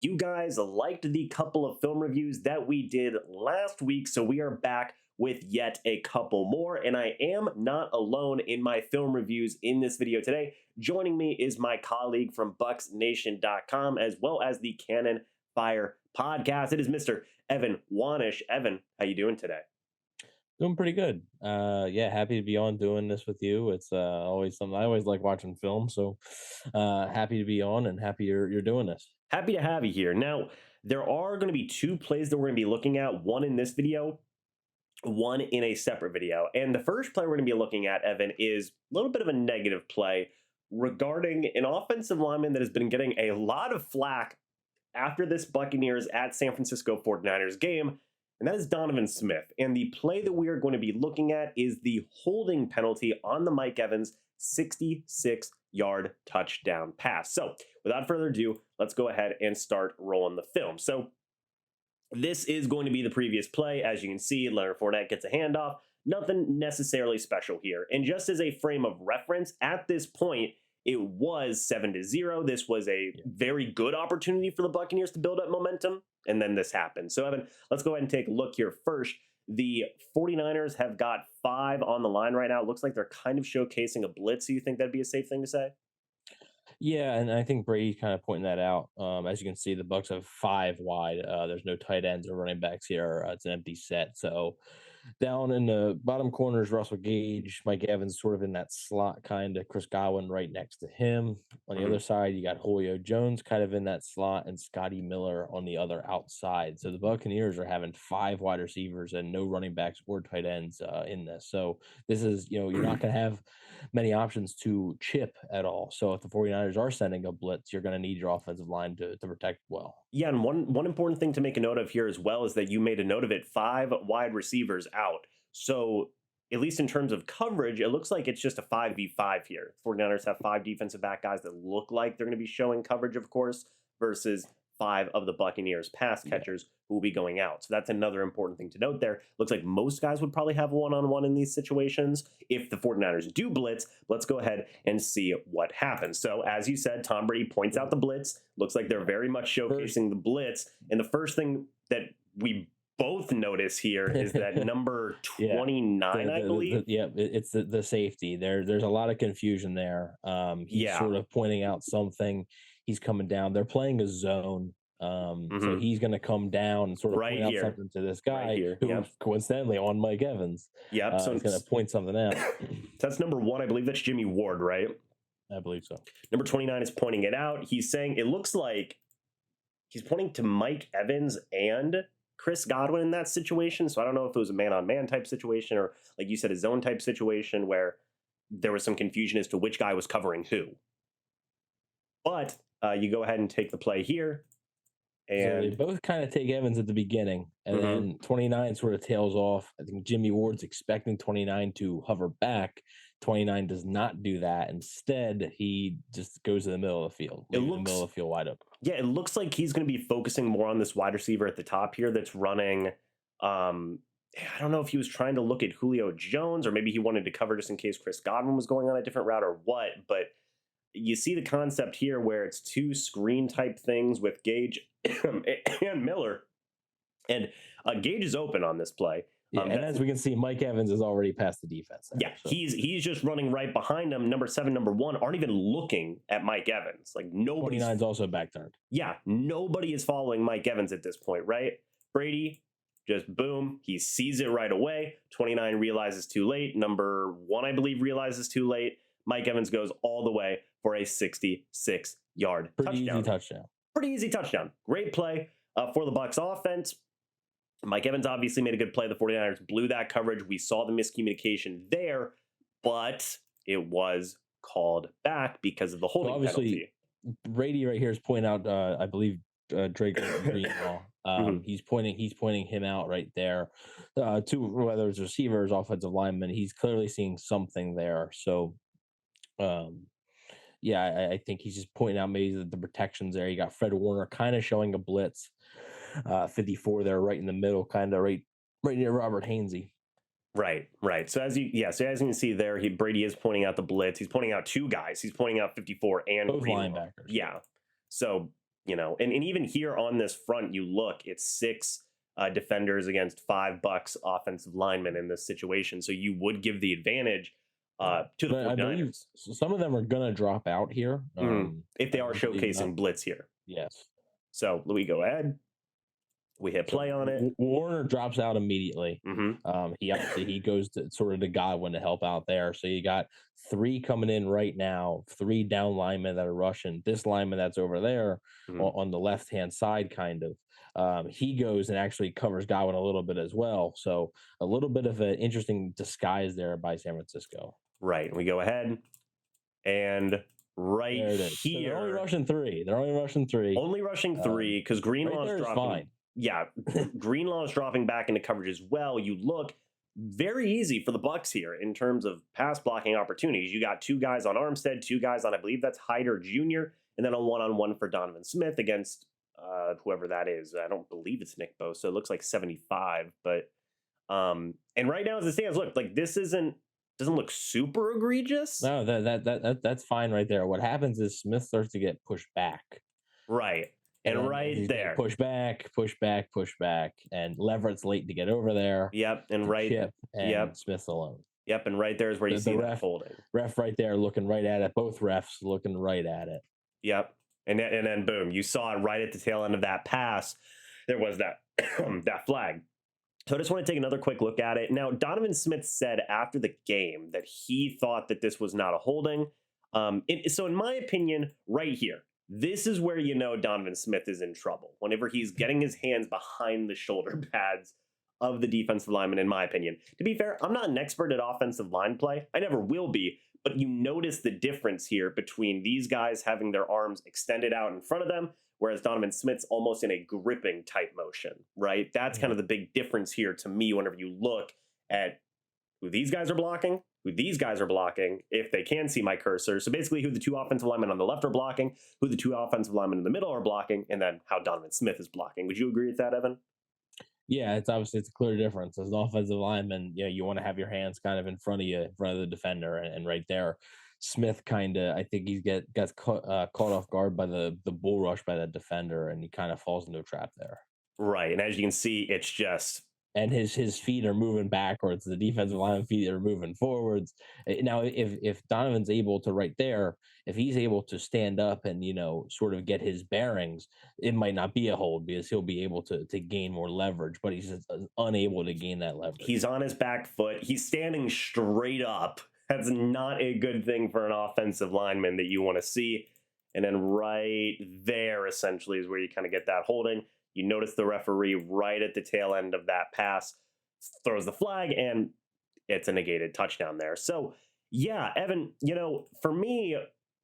You guys liked the couple of film reviews that we did last week, so we are back with yet a couple more, and I am not alone in my film reviews in this video today. Joining me is my colleague from BucsNation.com, as well as the Cannon Fire podcast. It is Mr. Evan Wanish. Evan, how you doing today? Doing pretty good. Yeah, happy to be on doing this with you. It's always something I always like watching film, so happy to be on and happy you're doing this. Happy to have you here. Now, there are going to be two plays that we're going to be looking at, one in this video, one in a separate video. And the first play we're going to be looking at, Evan, is a little bit of a negative play regarding an offensive lineman that has been getting a lot of flack after this Buccaneers at San Francisco 49ers game, and that is Donovan Smith. And the play that we are going to be looking at is the holding penalty on the Mike Evans 66-yard touchdown pass. So without further ado, let's go ahead and start rolling the film. So this is going to be the previous play. As you can see, Leonard Fournette gets a handoff. Nothing necessarily special here. And just as a frame of reference, at this point, it was 7-0. This was a very good opportunity for the Buccaneers to build up momentum, and then this happened. So, Evan, let's go ahead and take a look here first. The 49ers have got 5 on the line right now. It looks like they're kind of showcasing a blitz. Do you think that'd be a safe thing to say? Yeah, and I think Brady's kind of pointing that out. As you can see, the Bucs have 5 wide. There's no tight ends or running backs here. It's an empty set. So down in the bottom corner is Russell Gage. Mike Evans sort of in that slot, kind of. Chris Godwin right next to him. On the other side, you got Julio Jones kind of in that slot and Scotty Miller on the other outside. So the Buccaneers are having 5 wide receivers and no running backs or tight ends in this. So this is, you're not going to have many options to chip at all. So if the 49ers are sending a blitz, you're going to need your offensive line to protect well. Yeah, and one important thing to make a note of here as well is that you made a note of it, 5 wide receivers out. So at least in terms of coverage, it looks like it's just a 5v5 here. 49ers have 5 defensive back guys that look like they're going to be showing coverage, of course, versus 5 of the Buccaneers pass catchers who will be going out. So that's another important thing to note there. Looks like most guys would probably have one-on-one in these situations. If the 49ers do blitz, let's go ahead and see what happens. So as you said, Tom Brady points out the blitz. Looks like they're very much showcasing the blitz. And the first thing that we both notice here is that number 29, I believe. It's the safety. There's a lot of confusion there. He's sort of pointing out something. He's coming down. They're playing a zone. So he's going to come down and sort of point out something to this guy who's coincidentally on Mike Evans. So he's going to point something out. That's number 1. I believe that's Jimmy Ward, right? I believe so. Number 29 is pointing it out. He's saying it looks like he's pointing to Mike Evans and Chris Godwin in that situation. So I don't know if it was a man-on-man type situation or, like you said, a zone type situation where there was some confusion as to which guy was covering who. But you go ahead and take the play here. And so they both kind of take Evans at the beginning, and then 29 sort of tails off. I think Jimmy Ward's expecting 29 to hover back. 29 does not do that. Instead, he just goes to the middle of the field. The middle of the field wide open. Yeah, it looks like he's going to be focusing more on this wide receiver at the top here that's running. I don't know if he was trying to look at Julio Jones or maybe he wanted to cover just in case Chris Godwin was going on a different route or what. But you see the concept here where it's 2 screen type things with Gage and Miller. And Gage is open on this play. And as we can see, Mike Evans is already past the defense. He's just running right behind him. Number 7, number 1 aren't even looking at Mike Evans. Like nobody's 29's also back turned. Yeah, nobody is following Mike Evans at this point, right? Brady just boom, he sees it right away. 29 realizes too late. Number 1, I believe, realizes too late. Mike Evans goes all the way for a 66-yard touchdown. Pretty easy touchdown. Great play for the Bucs offense. Mike Evans obviously made a good play. The 49ers blew that coverage. We saw the miscommunication there, but it was called back because of the holding penalty. Brady right here is pointing out, I believe, Drake Greenlaw. He's pointing him out right there to whether it's receivers, offensive linemen. He's clearly seeing something there. So, I think he's just pointing out maybe the protections there. You got Fred Warner kind of showing a blitz. 54 there, right in the middle, kind of right near Robert Hainsey. Right. So as you can see there, Brady is pointing out the blitz. He's pointing out 2 guys. He's pointing out 54 and both linebackers. Yeah. So and even here on this front, you look, it's six defenders against five Bucs offensive linemen in this situation. So you would give the advantage Yeah. to the But I believe 49ers some of them are gonna drop out here. if they are I believe not. showcasing blitz here. Yes. So we go ahead, we hit So play on it. Warner drops out immediately. Hmm. He goes to sort of to Godwin to help out there. So you got three coming in right now, three down linemen that are rushing. This lineman that's over there Hmm. on the left hand side, kind of. He goes and actually covers Godwin a little bit as well. So a little bit of an interesting disguise there by San Francisco. Right. We go ahead and right There it is. So they're only here, rushing three. They're only rushing three. only rushing Um, three because right Greenlaw's there is dropping. fine. Yeah, Greenlaw's dropping back into coverage as well. You look very easy for the Bucs here in terms of pass blocking opportunities. You got two guys on Armstead, two guys on, I believe that's Hyder Jr., and then a one-on-one for Donovan Smith against whoever that is. I don't believe it's Nick Bosa. It looks like 75, but and right now as it stands, look, like this doesn't look super egregious. No, that's fine right there. What happens is Smith starts to get pushed back. Right. And And then right he's getting there. push back, push back, push back, and Leverett's late to get over there Yep. And to right. chip, and Yep. Smith's alone. Yep. And right there is where you The see that ref holding. right there looking right at it. Both refs looking right at it. Yep. And then boom, you saw it right at the tail end of that pass. There was that that flag. So I just want to take another quick look at it. Now, Donovan Smith said after the game that he thought that this was not a holding. So in my opinion, right here, this is where you know Donovan Smith is in trouble. Whenever he's getting his hands behind the shoulder pads of the defensive lineman, in my opinion. To be fair, I'm not an expert at offensive line play. I never will be. But you notice the difference here between these guys having their arms extended out in front of them, whereas Donovan Smith's almost in a gripping type motion, right? That's kind of the big difference here to me whenever you look at who these guys are blocking, who these guys are blocking, if they can see my cursor. So basically who the two offensive linemen on the left are blocking, who the two offensive linemen in the middle are blocking, and then how Donovan Smith is blocking. Would you agree with that, Evan? Yeah, it's obviously it's a clear difference. As an offensive lineman, you want to have your hands kind of in front of you, in front of the defender, and right there, Smith kind of, I think he gets caught off guard by the bull rush by that defender, and he kind of falls into a trap there. Right. And as you can see, it's just And his feet are moving backwards. The defensive line feet are moving forwards. Now, if Donovan's able to right there, if he's able to stand up and sort of get his bearings, it might not be a hold because he'll be able to gain more leverage. But he's just unable to gain that leverage. he's on his back foot. He's standing straight up. That's not a good thing for an offensive lineman that you want to see. And then right there, essentially, is where you kind of get that holding. You notice the referee right at the tail end of that pass throws the flag, and it's a negated touchdown there. So, yeah, Evan, for me,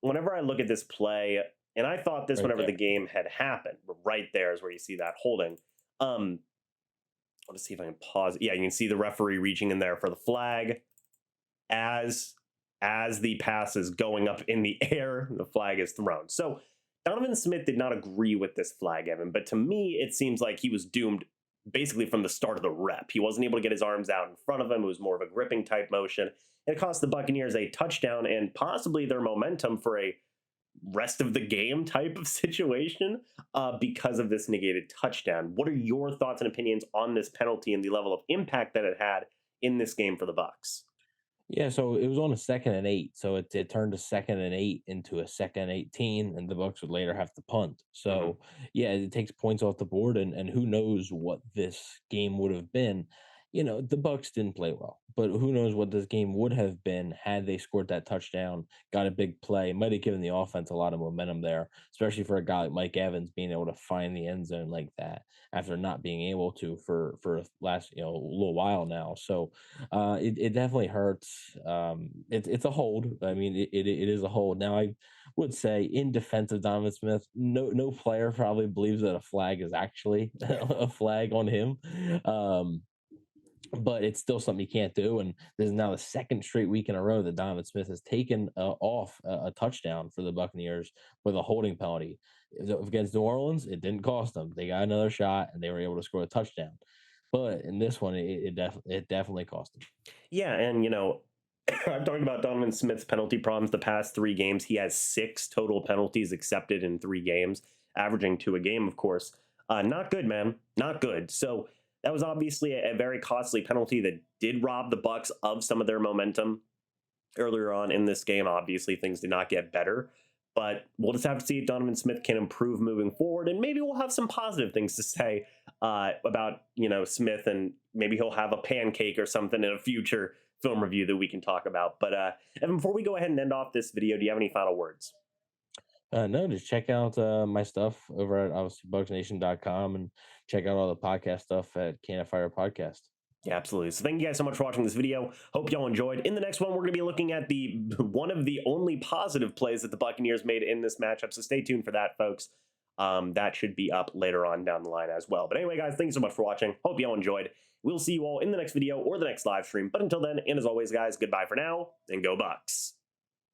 whenever I look at this play, and I thought this Right whenever there. the game had happened, but right there is where you see that holding. Let's see if I can pause. Yeah, you can see the referee reaching in there for the flag as the pass is going up in the air, the flag is thrown. So Donovan Smith did not agree with this flag, Evan, but to me, it seems like he was doomed basically from the start of the rep. He wasn't able to get his arms out in front of him. It was more of a gripping type motion. And it cost the Buccaneers a touchdown and possibly their momentum for a rest of the game type of situation because of this negated touchdown. What are your thoughts and opinions on this penalty and the level of impact that it had in this game for the Bucs? Yeah, so it was on a 2nd and 8, so it turned a 2nd and 8 into a 2nd and 18, and the Bucs would later have to punt. So yeah, it takes points off the board, and who knows what this game would have been. The Bucs didn't play well, but who knows what this game would have been had they scored that touchdown, got a big play, might have given the offense a lot of momentum there, especially for a guy like Mike Evans being able to find the end zone like that after not being able to for last a little while now. So it definitely hurts. It's a hold. I mean, it is a hold. Now, I would say, in defense of Donovan Smith, no player probably believes that a flag is actually a flag on him. But it's still something you can't do. And this is now the second straight week in a row that Donovan Smith has taken off a touchdown for the Buccaneers with a holding penalty. Against New Orleans, it didn't cost them. They got another shot and they were able to score a touchdown. But in this one, it definitely cost them. Yeah, and I've talked about Donovan Smith's penalty problems the past 3 games. He has 6 total penalties accepted in 3 games. averaging 2 a game, of course. Not good, man. Not good. So that was obviously a very costly penalty that did rob the Bucs of some of their momentum earlier on in this game. Obviously, things did not get better, but we'll just have to see if Donovan Smith can improve moving forward, and maybe we'll have some positive things to say about Smith, and maybe he'll have a pancake or something in a future film review that we can talk about. But Evan, before we go ahead and end off this video, do you have any final words? No, just check out my stuff over at obviously bugsnation.com and check out all the podcast stuff at Can Fire Podcast. Yeah, absolutely. So thank you guys so much for watching this video. Hope y'all enjoyed. In the next one, we're going to be looking at the one of the only positive plays that the Buccaneers made in this matchup. So stay tuned for that, folks. That should be up later on down the line as well. But anyway, guys, thanks so much for watching. Hope y'all enjoyed. We'll see you all in the next video or the next live stream. But until then, and as always, guys, goodbye for now, and go Bucs.